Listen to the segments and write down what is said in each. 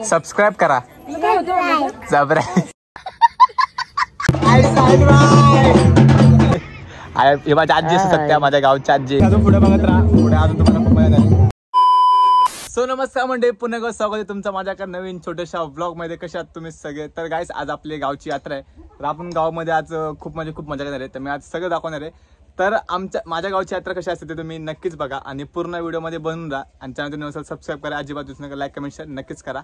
Subscribe करा. जबरा हे माझ्या आजी सत्या, माझ्या गावची आजी. अजून पुढे बघत राहा, पुढे अजून तुम्हाला खूप मजा झाली. सो नमस्कार म्हणजे पुन्हा एकदा स्वागत आहे तुमचं माझ्या एका नवीन छोट्याशा व्लॉग मध्ये. कशा आहात तुम्ही सगळे? तर गाईस आज आपली गावची यात्रा आहे. तर आपण गावामध्ये आज खूप मजा करणार आहे. तर मी आज सगळं दाखवणार आहे. तर माझ्या गावची यात्रा कशी असते ते तुम्ही नक्कीच बघा आणि पूर्ण व्हिडिओमध्ये बनून राहा. आणि चॅनल नसेल सबस्क्राईब करा, अजिबात विसरू नका, लाईक कमेंट शेअर नक्कीच करा.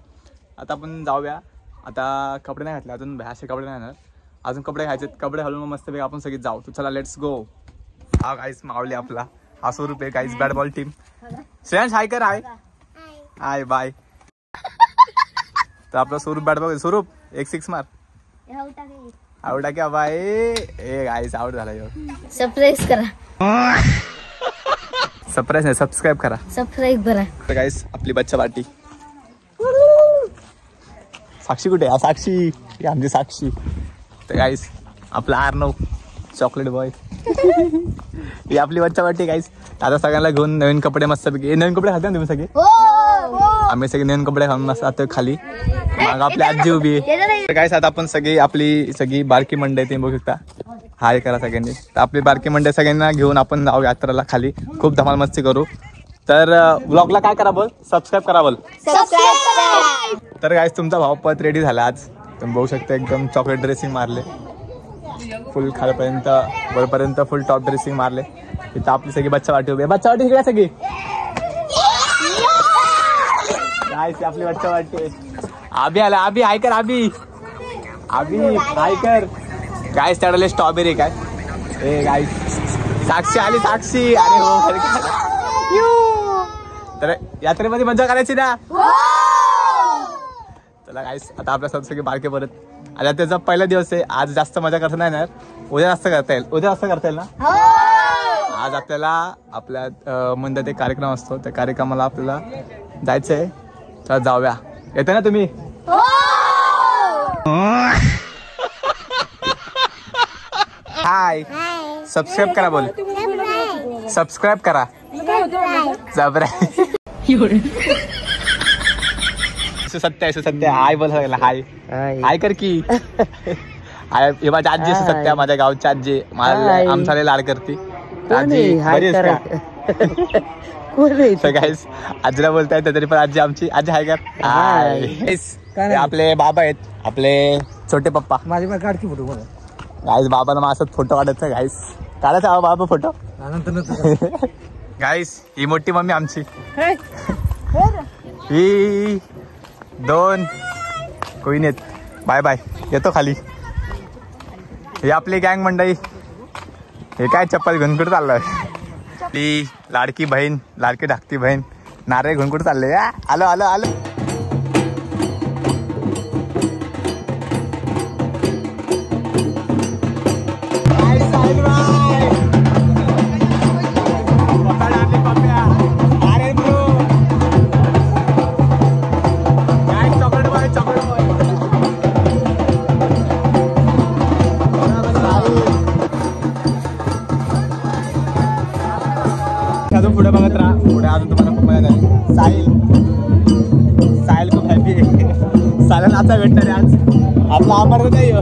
आता आपण जाऊया. आता कपडे नाही घातले अजून, असे कपडे नाही येणार अजून. कपडे घ्यायचे, कपडे घालून मस्त पैकी आपण सगळी जाऊ. तर चला लेट्स गो. हा गाईस मावली आपला हा स्वरूप आहे गाईस, बॅट बॉल टीम. श्रेयांश हाय कर. हाय हाय बाय. तर आपला स्वरूप बॅट बॉल. स्वरूप एक सिक्स मार. आउट क्या बाय. ए गाईस आउट झाला. सबस्क्राइब करा. सरप्राईज नाही, सबस्क्राईब करा. सबस्क्राइब करा. तर गाईस आपली बच्चा पार्टी. साक्षी कुठे आहे? साक्षी ही आमची साक्षी. तर गाईस आपला आर्नव चॉकलेट बॉय. ही आपली बच्चा पार्टी गाईस. आता सगळ्यांना घेऊन नवीन कपडे मस्त पैकी. नवीन कपडे घालता ना तुम्ही सगळे? आम्ही सगळे नवीन कपडे घालून मस्त आता खाली. मग आपली आजी उभी आहे. तर गाईस आता आपण सगळी आपली सगळी बारकी मंडळी ते बघू शकता. हाय करा सगळ्यांनी. तर आपली बारकी मंडळी सगळ्यांना घेऊन आपण जाऊ यात्रेला खाली. खूप धमाल मस्ती करू. तर व्लॉगला काय करा बोल? सबस्क्राईब करा बोल. तर गाईस तुमचा भाव पत रेडी झाला आज. तुम्ही बघू शकता एकदम चॉकलेट ड्रेसिंग मारले फुल खालपर्यंत वरपर्यंत फुल टॉप ड्रेसिंग मारले. इथं आपली सगळी बच्चा वाटी उभी आहे. बच्चा वाटी इकडे सगळी गाईस आपली बच्चा वाटी. आबी आला. आबी हाय कर. आबी हाय कर. गाईस त्याला स्ट्रॉबेरी काय. ए गाईस साक्षी आली. साक्षी अरे हो. तर यात्रेमध्ये मजा करायची ना. चला गाईस आता आपल्या सब सगळे बारके परत. आता त्याचा पहिला दिवस आहे. आज जास्त मजा करता नाही येणार. उद्या जास्त करता येईल. उद्या जास्त करता येईल ना. आज आपल्याला आपल्या मंदिरात एक कार्यक्रम असतो. त्या कार्यक्रमाला आपल्याला जायचंय. तर जाऊया. येते ना तुम्ही? हाय. सबस्क्राईब करा बोल. सबस्क्राईब करा. जबरा सत्य हाय बोल. हाय हाय कर की. हाय हे माझ्या आजी सत्या, माझ्या गावची आजी. आमचा लाड करते आजी. गाईस आजीला बोलता येतं तरी पण आजी आमची आजी हाय कर. हाय. आपले बाबा आहेत, आपले छोटे पप्पा. माझे काढते फोटो. गाईस बाबाला माझा फोटो काढायचा. गाईस काढायचा बाबा फोटो. गाईस ही मोठी मम्मी आमची. ही दोन कोणी येत. Bye bye. येतो खाली. ही आपली गँग मंडळी. हे काय चप्पल घेऊन कुठे चाललोय? ती लाडकी बहीण, लाडकी धाकटी बहीण नारे घेऊन कुठे चालले? आलो आलो आलो. अजून पुढे बघत राहा, पुढे अजून तुम्हाला खूप मजा झाली. साहिल खूप हॅपी आहे. साला नाचा भेटणार आहे आज. आपला आभार नाही.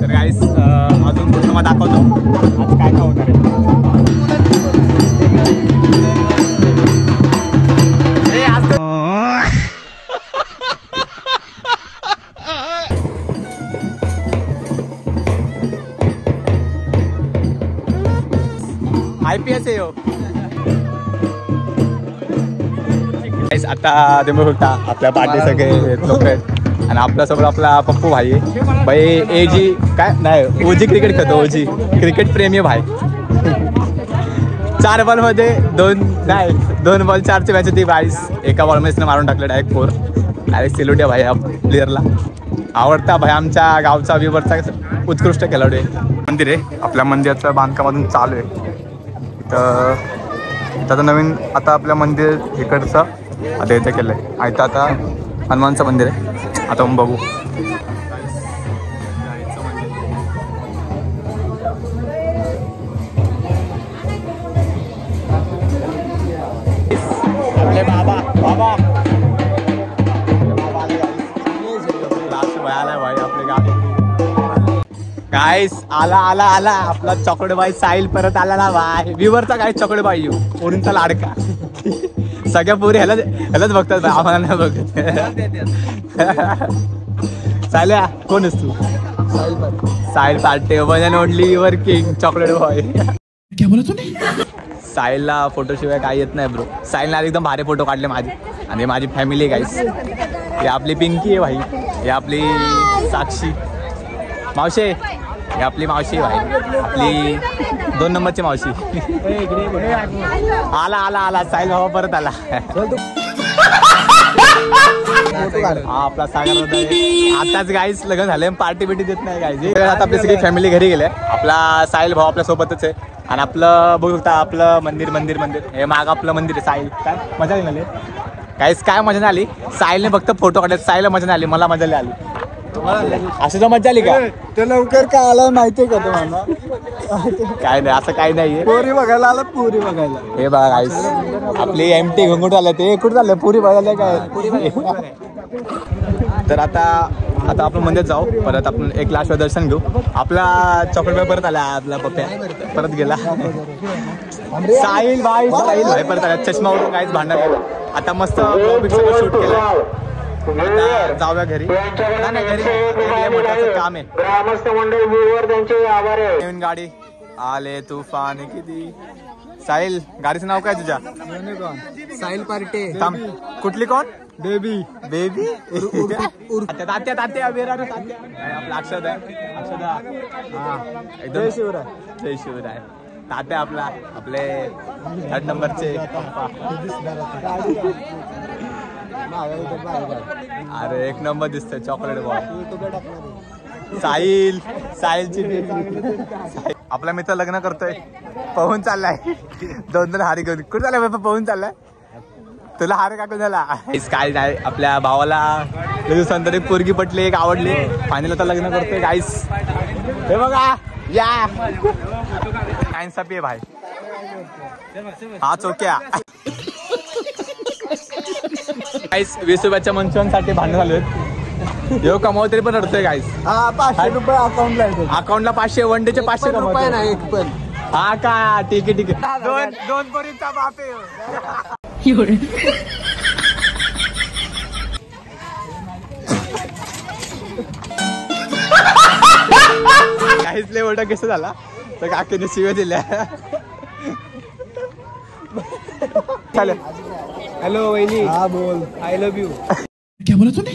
तर गाईस अजून पुढे तुम्हाला दाखवतो आज काय काय होणार आहे. IPS आहे हो. आता तुम्ही बघता आपल्या पार्टी सगळे लोक आहेत. आणि आपला सगळं आपला पप्पू भाई भाई एजी काय नाही ओजी क्रिकेट खेळतो. ओजी क्रिकेट प्रेमी भाई. 4 बॉलमध्ये 2 बॉल 4ची मॅच होती. गाईस एका बॉलमध्ये मारून टाकलं डायरेक्ट 4. डायरेक्ट सेल्यूट आहे भाई या प्लेअरला. आवडता भाई आमच्या गावचा विवरचा उत्कृष्ट खेळाडू आहे. मंदिर आहे आपल्या मंदिराचं बांधकामातून चालू आहे. तर त्याचं नवीन आता आपल्या मंदिर इकडचं आता इथे केलं आहे. इथं आता हनुमानचं मंदिर आहे. आता मग बघू. आपले बाबा बाबा आला भाई आपले गाईस आला आला आला आपला चॉकलेट बाई साहिल परत आला ना बाय व्ह्यूवरचा काय चॉकलेट बाई येऊ पोरींचा लाडका सगळ्या पोरी ह्यालाच बघतात आम्हाला नाही बघत साहिल्या कोण आहेस तू Sahil Parte one and only working chocolate boy क्या बोला तूने? साहिलला फोटो शिवाय काय येत नाही ब्रो साहिलने आज एकदम भारी फोटो काढले माझे आणि माझी फॅमिली गाईस ही आपली पिंकी आहे भाई ही आपली साक्षी मावशी ही आपली मावशी भाई आपली 2 नंबरची मावशी आला आला आला साहिल भावा परत आला हा आपला सागर आताच गाईस लग्न झाले पार्टी बिटी देत नाही गाईज आता आपली सगळी फॅमिली घरी गेले आपला साहिल भाऊ आपल्या सोबतच आहे आणि आपलं बघू शकता आपलं मंदिर मंदिर मंदिर हे माग आपलं मंदिर आहे साहिल काय मजा नाही आली काहीच काय मजा नाही आली साहिलने फक्त फोटो काढले साहिलला मजा नाही आली मला मजा नाही आली असं तर मजा आली का ते लवकर का आला माहितीये का तुम्हाला काय नाही असं काही नाहीये पुरी बघायला आला पुरी बघायला हे बघा गाईस आपली एमटी घुंगूट आले ते कुठं झालं पुरी बघायला काय तर आता आपण मंदिरात जाऊ परत आपण एक लास्ट दर्शन घेऊ आपला चॉकलेट बाय परत आला आपला पप्प्या परत गेला साहिल भाई परत आला चष्मावरून काहीच भांडण केलं आता मस्त शूट केलं आता जाऊया घरी नाही घरी मोठं काम आहे नवीन गाडी आले तुफान किती साहिल गाडीचं नाव काय तुझ्या साहिल पार्टे थांब कुठली कोण बेबी बेबी तात्या तात्या बेरारू तात्या आपला अक्षद आहे अक्षदा हा एकदम शिवराय जय शिवराय तात्या आपला आपले 3rd नंबरचे अरे 1 नंबर दिसतोय चॉकलेट बॉय साहिलची आपला मित्र लग्न करतोय पहून चाललाय 2 हारी घेऊन कुठे चाललाय पहून चाललाय तुला हार का झाला काय नाही आपल्या भावाला दिवसानंतर एक पोरगी पटली एक आवडली फायनल आता लग्न करतोय गाईस हे बघा या आहे भाई हा चोक्या गाईस 20 रुपयाच्या मंचूरियनसाठी भांडण झाले येऊ कमाव तरी पण रडतोय गाईस हा 500 रुपये अकाउंटला 500 वन डेचे 500 रुपये नाही एक पण हा का ठीक आहे दोन पोरींचा बाप आहे काहीच लय मोठा केस झाला तर काकीने शिव्या दिल्या हॅलो वहिनी हा बोल आय लव्ह यू क्या बोला तूने?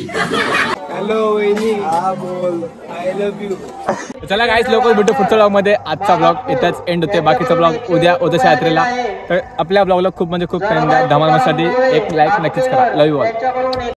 हॅलो वहिनी हा बोल आय लव्ह यू चला गाईस लोक भेटू पुढच्या ब्लॉग मध्ये आजचा ब्लॉग इथंच एंड होते बाकीचा ब्लॉग उद्याच्या यात्रेला तर आपल्या ब्लॉगला खूप म्हणजे खूप धमाल साठी एक लाईक नक्कीच करा लव्ह यू ऑल